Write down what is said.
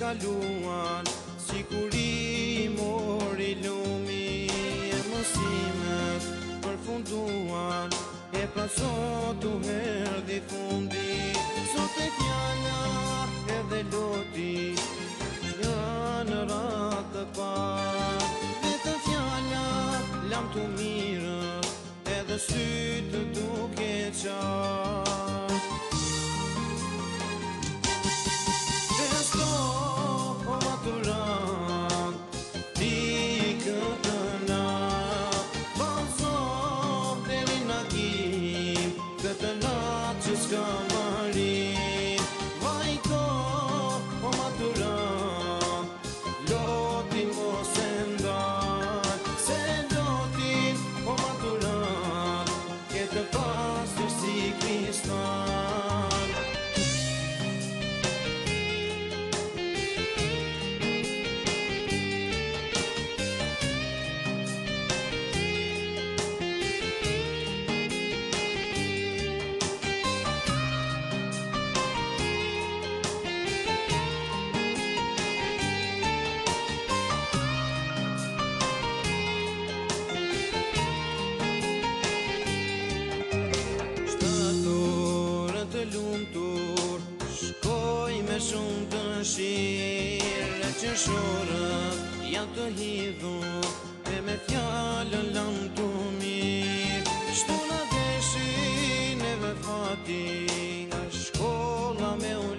kaluan, si kur I mori lumi, e mësimet përfunduan, e pra sot u erdhi fundi. Sot e fjalla edhe loti janë ratë të parë, vetëm fjalla lam të mirë, edhe sytë duke qarë. Festo o maturant, ti këtë natë, bazo deri në kim, këtë natë që s'ka marim. Vajto o maturant, lotin mos e ndaj, se lotin o maturant, ketë pasur si kristan. Të lumtur, shkoj me shumë dëshirë, e qeshorët janë të hidhur, e me fjallën lam të mirë. Shtuna deshin e me fati, nga shkolla me u